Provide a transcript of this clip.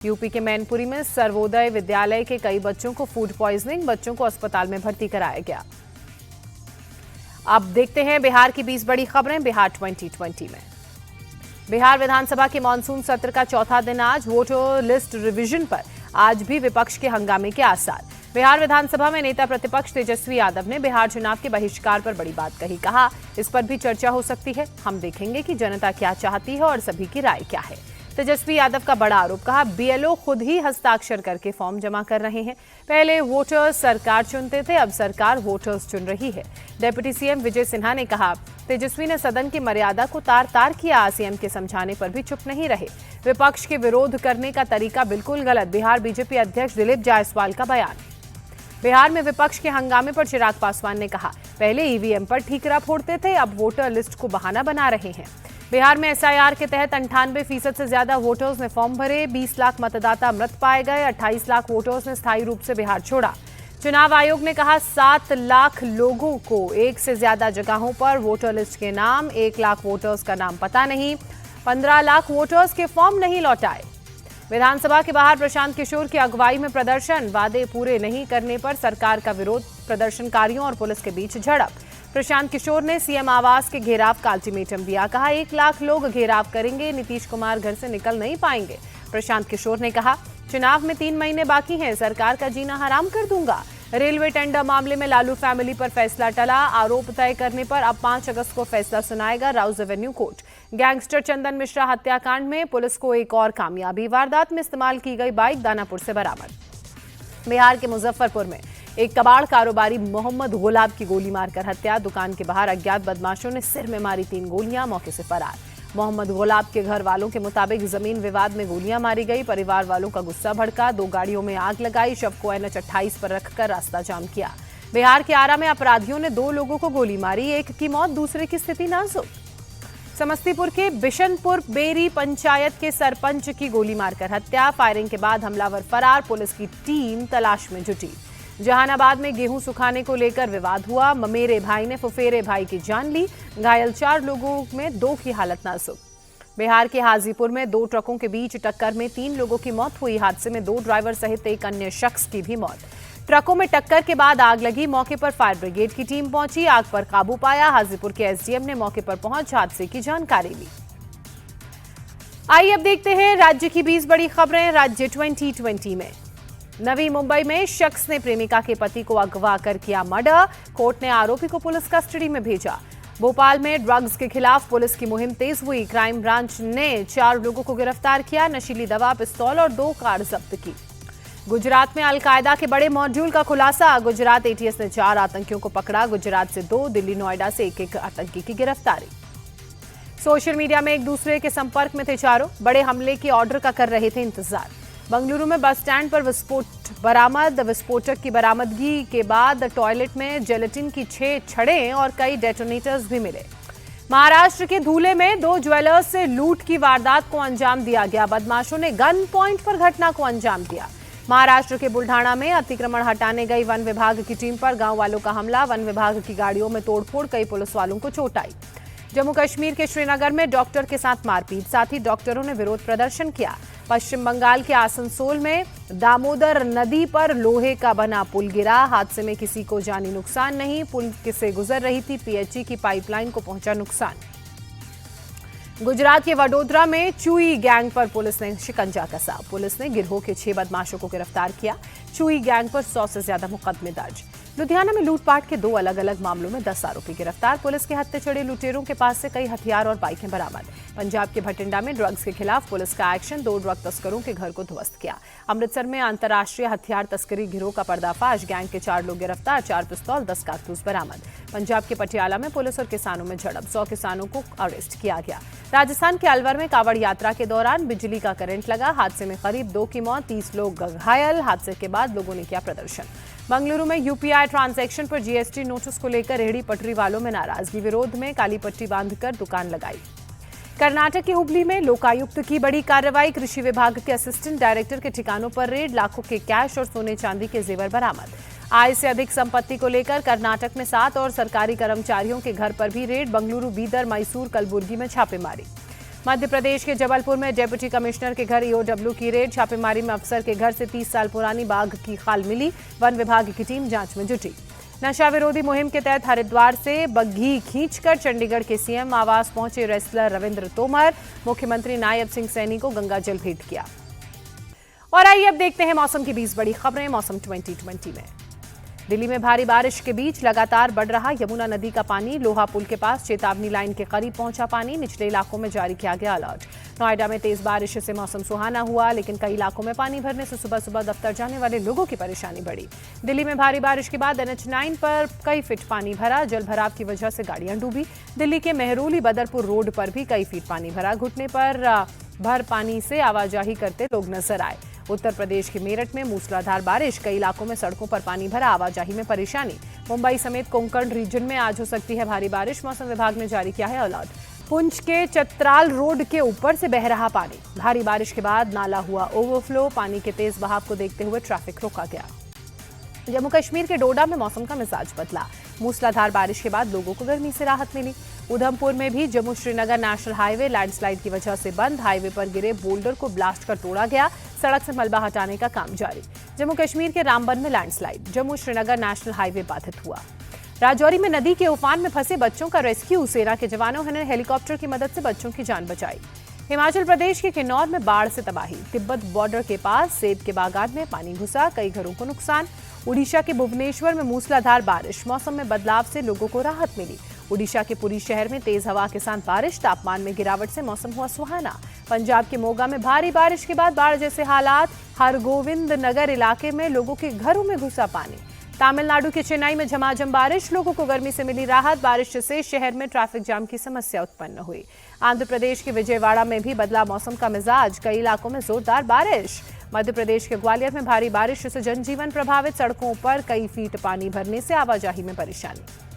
UP के मैनपुरी में सर्वोदय विद्यालय के कई बच्चों को फूड पॉइजनिंग, बच्चों को अस्पताल में भर्ती कराया गया। अब देखते हैं बिहार की 20 बड़ी खबरें बिहार 2020 में। बिहार विधानसभा के मानसून सत्र का चौथा दिन आज वोटर लिस्ट रिवीजन पर आज भी विपक्ष के हंगामे के आसार। बिहार विधानसभा में नेता प्रतिपक्ष तेजस्वी यादव ने बिहार चुनाव के बहिष्कार पर बड़ी बात कही। कहा, इस पर भी चर्चा हो सकती है, हम देखेंगे कि जनता क्या चाहती है और सभी की राय क्या है। तेजस्वी यादव का बड़ा आरोप। कहा, बीएलओ खुद ही हस्ताक्षर करके फॉर्म जमा कर रहे हैं। पहले वोटर्स सरकार चुनते थे, अब सरकार वोटर्स चुन रही है। डिप्टी सीएम विजय सिन्हा ने कहा, तेजस्वी ने सदन की मर्यादा को तार तार किया, सीएम के समझाने पर भी चुप नहीं रहे। विपक्ष के विरोध करने का तरीका बिल्कुल गलत। बिहार बीजेपी अध्यक्ष दिलीप जायसवाल का बयान। बिहार में विपक्ष के हंगामे पर चिराग पासवान ने कहा, पहले ईवीएम पर ठीकरा फोड़ते थे, अब वोटर लिस्ट को बहाना बना रहे हैं। बिहार में एसआईआर के तहत 98% से ज्यादा वोटर्स ने फॉर्म भरे। 20 लाख मतदाता मृत पाए गए। 28 लाख वोटर्स ने स्थायी रूप से बिहार छोड़ा। चुनाव आयोग ने कहा, 7 लाख लोगों को एक से ज्यादा जगहों पर वोटर लिस्ट के नाम, 1 लाख वोटर्स का नाम पता नहीं, 15 लाख वोटर्स के फॉर्म नहीं लौटाए। विधानसभा के बाहर प्रशांत किशोर की अगुवाई में प्रदर्शन, वादे पूरे नहीं करने पर सरकार का विरोध। प्रदर्शनकारियों और पुलिस के बीच झड़प। प्रशांत किशोर ने सीएम आवास के घेराव का अल्टीमेटम दिया। कहा, 1 लाख लोग घेराव करेंगे, नीतीश कुमार घर से निकल नहीं पाएंगे। प्रशांत किशोर ने कहा, चुनाव में 3 महीने बाकी हैं, सरकार का जीना हराम कर दूंगा। रेलवे टेंडर मामले में लालू फैमिली पर फैसला टला। आरोप तय करने पर अब 5 अगस्त को फैसला सुनाएगा राउज एवेन्यू कोर्ट। गैंगस्टर चंदन मिश्रा हत्याकांड में पुलिस को एक और कामयाबी। वारदात में इस्तेमाल की गई बाइक दानापुर से बरामद। बिहार के मुजफ्फरपुर में एक कबाड़ कारोबारी मोहम्मद गुलाब की गोली मारकर हत्या। दुकान के बाहर अज्ञात बदमाशों ने सिर में मारी 3 गोलियां, मौके से फरार। मोहम्मद गुलाब के घर वालों के मुताबिक जमीन विवाद में गोलियां मारी गई। परिवार वालों का गुस्सा भड़का, 2 गाड़ियों में आग लगाई, शव को NH 28 पर रखकर रास्ता जाम किया। बिहार के आरा में अपराधियों ने 2 लोगों को गोली मारी, एक की मौत, दूसरे की स्थिति नाजुक। समस्तीपुर के बिशनपुर बेरी पंचायत के सरपंच की गोली मारकर हत्या। फायरिंग के बाद हमलावर फरार, पुलिस की टीम तलाश में जुटी। जहानाबाद में गेहूं सुखाने को लेकर विवाद हुआ। ममेरे भाई ने फुफेरे भाई की जान ली। घायल 4 लोगों में 2 की हालत नाजुक। बिहार के हाजीपुर में 2 ट्रकों के बीच टक्कर में 3 लोगों की मौत हुई। हादसे में 2 ड्राइवर सहित एक अन्य शख्स की भी मौत। ट्रकों में टक्कर के बाद आग लगी। मौके पर फायर ब्रिगेड की टीम पहुंची, आग पर काबू पाया। हाजीपुर के एसडीएम ने मौके पर पहुंच हादसे की जानकारी ली। आइए अब देखते हैं राज्य की 20 बड़ी खबरें राज्य 2020 में। नवी मुंबई में शख्स ने प्रेमिका के पति को अगवा कर किया मर्डर। कोर्ट ने आरोपी को पुलिस कस्टडी में भेजा। भोपाल में ड्रग्स के खिलाफ पुलिस की मुहिम तेज हुई। क्राइम ब्रांच ने 4 लोगों को गिरफ्तार किया। नशीली दवा, पिस्तौल और 2 कार जब्त की। गुजरात में अलकायदा के बड़े मॉड्यूल का खुलासा। गुजरात एटीएस ने 4 आतंकियों को पकड़ा। गुजरात से 2, दिल्ली नोएडा से एक आतंकी की गिरफ्तारी। सोशल मीडिया में एक दूसरे के संपर्क में थे चारों। बड़े हमले की ऑर्डर का कर रहे थे इंतजार। बंगलुरु में बस स्टैंड पर विस्फोट बरामद। विस्फोटक की बरामदगी के बाद टॉयलेट में जेलेटिन की 6 छड़ें और कई डेटोनेटर्स भी मिले। महाराष्ट्र के धूले में 2 ज्वेलर्स से लूट की वारदात को अंजाम दिया गया। बदमाशों ने गन पॉइंट पर घटना को अंजाम दिया। महाराष्ट्र के बुल्ढाना में अतिक्रमण हटाने गई वन विभाग की टीम पर गांव वालों का हमला। वन विभाग की गाड़ियों में तोड़फोड़, कई पुलिस वालों को चोट आई। जम्मू कश्मीर के श्रीनगर में डॉक्टर के साथ मारपीट, साथ ही डॉक्टरों ने विरोध प्रदर्शन किया। पश्चिम बंगाल के आसनसोल में दामोदर नदी पर लोहे का बना पुल गिरा। हादसे में किसी को जानी नुकसान नहीं। पुल से गुजर रही थी पीएचई की पाइपलाइन को पहुंचा नुकसान। गुजरात के वडोदरा में चुई गैंग पर पुलिस ने शिकंजा कसा। पुलिस ने गिरोह के 6 बदमाशों को गिरफ्तार किया। चुई गैंग पर 100 से ज्यादा मुकदमे दर्ज। लुधियाना में लूटपाट के 2 अलग अलग मामलों में 10 आरोपी गिरफ्तार। पुलिस के हत्थे चढ़े लुटेरों के पास से कई हथियार और बाइकें बरामद। पंजाब के भटिंडा में ड्रग्स के खिलाफ पुलिस का एक्शन। 2 ड्रग तस्करों के घर को ध्वस्त किया। अमृतसर में अंतर्राष्ट्रीय हथियार तस्करी गिरोह का पर्दाफाश। गैंग के 4 लोग गिरफ्तार। 4 पिस्तौल, 10 कारतूस बरामद। पंजाब के पटियाला में पुलिस और किसानों में झड़प। 100 किसानों को अरेस्ट किया गया। राजस्थान के अलवर में कावड़ यात्रा के दौरान बिजली का करंट लगा। हादसे में करीब 2 की मौत, 30 लोग घायल। हादसे के बाद लोगों ने किया प्रदर्शन। बंगलुरु में यूपीआई ट्रांजैक्शन पर जीएसटी नोटिस को लेकर रेहड़ी पटरी वालों में नाराजगी। विरोध में काली पट्टी बांधकर दुकान लगाई। कर्नाटक के हुबली में लोकायुक्त की बड़ी कार्रवाई। कृषि विभाग के असिस्टेंट डायरेक्टर के ठिकानों पर रेड। लाखों के कैश और सोने चांदी के जेवर बरामद। आय से अधिक संपत्ति को लेकर कर्नाटक में 7 और सरकारी कर्मचारियों के घर पर भी रेड। बंगलुरु, बीदर, मैसूर, कलबुर्गी में छापेमारी। मध्य प्रदेश के जबलपुर में डिप्टी कमिश्नर के घर ईओडब्ल्यू की रेड। छापेमारी में अफसर के घर से 30 साल पुरानी बाघ की खाल मिली। वन विभाग की टीम जांच में जुटी। नशा विरोधी मुहिम के तहत हरिद्वार से बग्घी खींचकर चंडीगढ़ के सीएम आवास पहुंचे रेसलर रविंद्र तोमर। मुख्यमंत्री नायब सिंह सैनी को गंगाजल भेंट किया। और आइए अब देखते हैं मौसम की 20 बड़ी खबरें मौसम 2020 में। दिल्ली में भारी बारिश के बीच लगातार बढ़ रहा यमुना नदी का पानी। लोहा पुल के पास चेतावनी लाइन के करीब पहुंचा पानी। निचले इलाकों में जारी किया गया अलर्ट। नोएडा में तेज बारिश से मौसम सुहाना हुआ, लेकिन कई इलाकों में पानी भरने से सुबह सुबह दफ्तर जाने वाले लोगों की परेशानी बढ़ी। दिल्ली में भारी बारिश के बाद NH9 पर कई फीट पानी भरा। जल भराव की वजह से गाड़ियां डूबी। दिल्ली के मेहरौली बदरपुर रोड पर भी कई फीट पानी भरा। घुटने पर भर पानी से आवाजाही करते लोग नजर आए। उत्तर प्रदेश के मेरठ में मूसलाधार बारिश। कई इलाकों में सड़कों पर पानी भरा, आवाजाही में परेशानी। मुंबई समेत कोंकण रीजन में आज हो सकती है भारी बारिश। मौसम विभाग ने जारी किया है अलर्ट। पुंछ के चतराल रोड के ऊपर से बह रहा पानी। भारी बारिश के बाद नाला हुआ ओवरफ्लो। पानी के तेज बहाव को देखते हुए ट्रैफिक रोका गया। जम्मू कश्मीर के डोडा में मौसम का मिजाज बदला। मूसलाधार बारिश के बाद लोगों को गर्मी से राहत मिली। उधमपुर में भी Jammu Srinagar national highway landslide की वजह से बंद। हाईवे पर गिरे बोल्डर को ब्लास्ट कर तोड़ा गया। सड़क से मलबा हटाने का काम जारी। जम्मू कश्मीर के रामबन में landslide. Jammu Srinagar national highway बाधित हुआ। राजौरी में नदी के उफान में फंसे बच्चों का रेस्क्यू। सेना के जवानों ने हेलीकॉप्टर की मदद से बच्चों की जान बचाई। हिमाचल प्रदेश के किन्नौर में बाढ़ से तबाही। तिब्बत बॉर्डर के पास सेब के बागान में पानी घुसा, कई घरों को नुकसान। उड़ीसा के भुवनेश्वर में मूसलाधार बारिश। मौसम में बदलाव से लोगों को राहत मिली। उड़ीसा के पुरी शहर में तेज हवा के साथ बारिश। तापमान में गिरावट से मौसम हुआ सुहाना। पंजाब के मोगा में भारी बारिश के बाद बाढ़ जैसे हालात। हरगोविंद नगर इलाके में लोगों के घरों में घुसा पानी। तमिलनाडु के चेन्नई में झमाझम बारिश। लोगों को गर्मी से मिली राहत। बारिश से शहर में ट्रैफिक जाम की समस्या उत्पन्न हुई। आंध्र प्रदेश के विजयवाड़ा में भी बदला मौसम का मिजाज। कई इलाकों में जोरदार बारिश। मध्य प्रदेश के ग्वालियर में भारी बारिश से जनजीवन प्रभावित। सड़कों पर कई फीट पानी भरने से आवाजाही में परेशानी।